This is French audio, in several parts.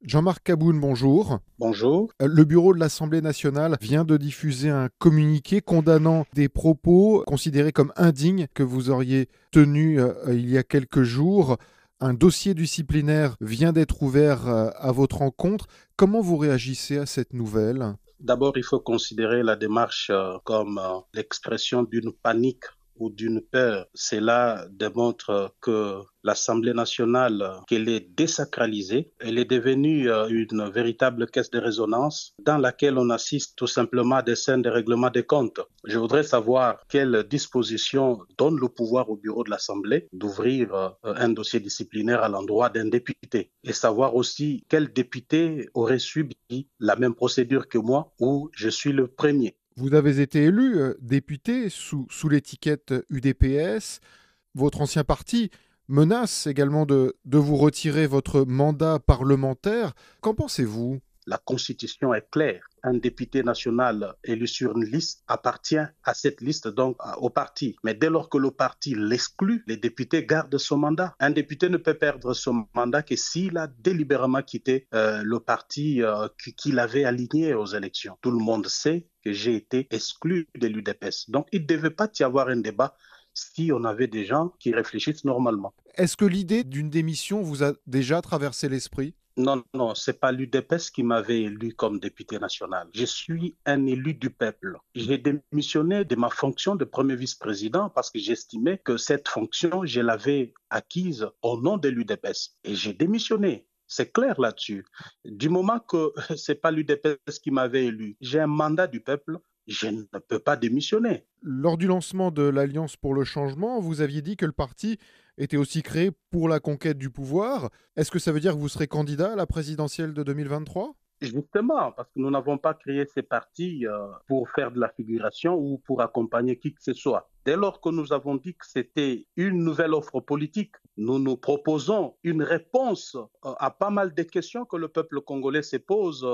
Jean-Marc Kaboun, bonjour. Bonjour. Le bureau de l'Assemblée nationale vient de diffuser un communiqué condamnant des propos considérés comme indignes que vous auriez tenus il y a quelques jours. Un dossier disciplinaire vient d'être ouvert à votre encontre. Comment vous réagissez à cette nouvelle? D'abord, il faut considérer la démarche comme l'expression d'une panique ou d'une peur. Cela démontre que l'Assemblée nationale, qu'elle est désacralisée, elle est devenue une véritable caisse de résonance dans laquelle on assiste tout simplement à des scènes de règlement des comptes. Je voudrais savoir quelle disposition donne le pouvoir au bureau de l'Assemblée d'ouvrir un dossier disciplinaire à l'endroit d'un député et savoir aussi quel député aurait subi la même procédure que moi où je suis le premier. Vous avez été élu député sous l'étiquette UDPS. Votre ancien parti menace également de vous retirer votre mandat parlementaire. Qu'en pensez-vous? La Constitution est claire. Un député national élu sur une liste appartient à cette liste, donc au parti. Mais dès lors que le parti l'exclut, les députés gardent son mandat. Un député ne peut perdre son mandat que s'il a délibérément quitté le parti qu'il avait aligné aux élections. Tout le monde sait que j'ai été exclu de l'UDPS. Donc il ne devait pas y avoir un débat si on avait des gens qui réfléchissent normalement. Est-ce que l'idée d'une démission vous a déjà traversé l'esprit? Non, non, c'est pas l'UDPS qui m'avait élu comme député national. Je suis un élu du peuple. J'ai démissionné de ma fonction de premier vice-président parce que j'estimais que cette fonction, je l'avais acquise au nom de l'UDPS. Et j'ai démissionné. C'est clair là-dessus. Du moment que c'est pas l'UDPS qui m'avait élu, j'ai un mandat du peuple, je ne peux pas démissionner. Lors du lancement de l'Alliance pour le changement, vous aviez dit que le parti était aussi créé pour la conquête du pouvoir. Est-ce que ça veut dire que vous serez candidat à la présidentielle de 2023? Justement, parce que nous n'avons pas créé ces partis pour faire de la figuration ou pour accompagner qui que ce soit. Dès lors que nous avons dit que c'était une nouvelle offre politique, nous nous proposons une réponse à pas mal de questions que le peuple congolais se pose.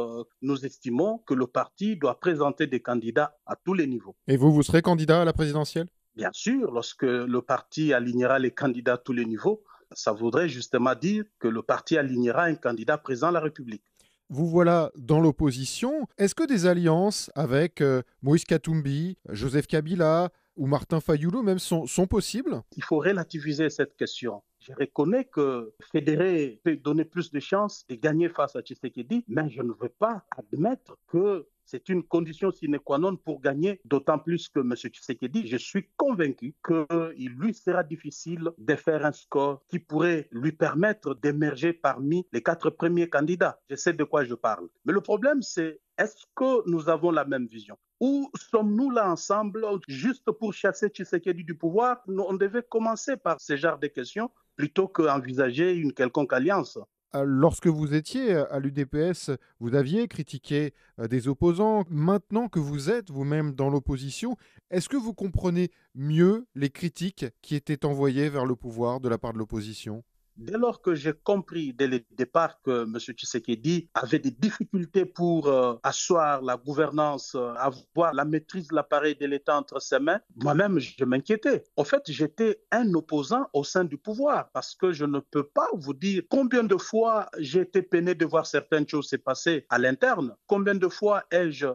Nous estimons que le parti doit présenter des candidats à tous les niveaux. Et vous serez candidat à la présidentielle? Bien sûr, lorsque le parti alignera les candidats à tous les niveaux, ça voudrait justement dire que le parti alignera un candidat président de la République. Vous voilà dans l'opposition. Est-ce que des alliances avec Moïse Katumbi, Joseph Kabila ou Martin Fayulu même sont possibles? Il faut relativiser cette question. Je reconnais que fédérer peut donner plus de chances de gagner face à Tshisekedi, mais je ne veux pas admettre que c'est une condition sine qua non pour gagner, d'autant plus que M. Tshisekedi, je suis convaincu qu'il lui sera difficile de faire un score qui pourrait lui permettre d'émerger parmi les 4 premiers candidats. Je sais de quoi je parle. Mais le problème, c'est est-ce que nous avons la même vision? Ou sommes-nous là ensemble juste pour chasser Tshisekedi du pouvoir? On devait commencer par ce genre de questions plutôt qu'envisager une quelconque alliance. Lorsque vous étiez à l'UDPS, vous aviez critiqué des opposants. Maintenant que vous êtes vous-même dans l'opposition, est-ce que vous comprenez mieux les critiques qui étaient envoyées vers le pouvoir de la part de l'opposition? Dès lors que j'ai compris dès le départ que M. Tshisekedi avait des difficultés pour asseoir la gouvernance, avoir la maîtrise de l'appareil de l'État entre ses mains, moi-même, je m'inquiétais. En fait, j'étais un opposant au sein du pouvoir parce que je ne peux pas vous dire combien de fois j'ai été peiné de voir certaines choses se passer à l'interne, combien de fois ai-je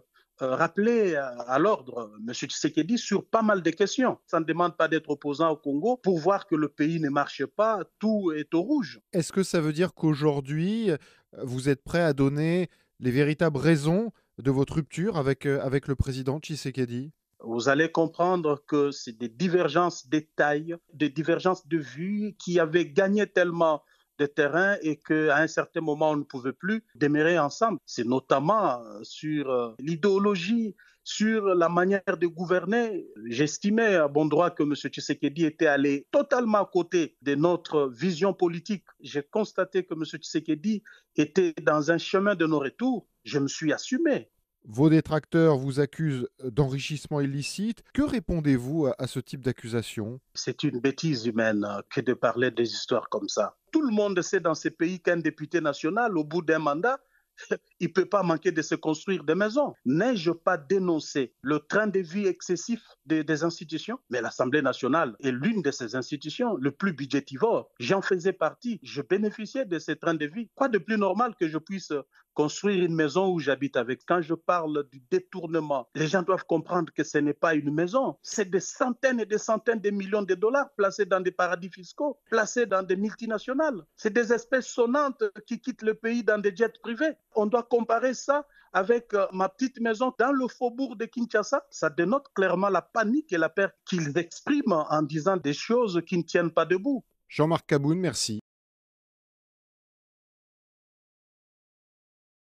rappeler à l'ordre M. Tshisekedi sur pas mal de questions. Ça ne demande pas d'être opposant au Congo pour voir que le pays ne marche pas, tout est au rouge. Est-ce que ça veut dire qu'aujourd'hui, vous êtes prêt à donner les véritables raisons de votre rupture avec le président Tshisekedi? Vous allez comprendre que c'est des divergences de taille, des divergences de vues qui avaient gagné tellement de terrain et qu'à un certain moment, on ne pouvait plus demeurer ensemble. C'est notamment sur l'idéologie, sur la manière de gouverner. J'estimais à bon droit que M. Tshisekedi était allé totalement à côté de notre vision politique. J'ai constaté que M. Tshisekedi était dans un chemin de non-retour. Je me suis assumé. Vos détracteurs vous accusent d'enrichissement illicite. Que répondez-vous à ce type d'accusation? C'est une bêtise humaine que de parler des histoires comme ça. Tout le monde sait dans ces pays qu'un député national, au bout d'un mandat, il ne peut pas manquer de se construire des maisons. N'ai-je pas dénoncé le train de vie excessif des institutions? Mais l'Assemblée nationale est l'une de ces institutions le plus budgétivore. J'en faisais partie. Je bénéficiais de ces trains de vie. Quoi de plus normal que je puisse construire une maison où j'habite avec? Quand je parle du détournement, les gens doivent comprendre que ce n'est pas une maison. C'est des centaines et des centaines de millions de dollars placés dans des paradis fiscaux, placés dans des multinationales. C'est des espèces sonnantes qui quittent le pays dans des jets privés. On doit comparer ça avec ma petite maison dans le faubourg de Kinshasa. Ça dénote clairement la panique et la peur qu'ils expriment en disant des choses qui ne tiennent pas debout. Jean-Marc Kaboun, merci.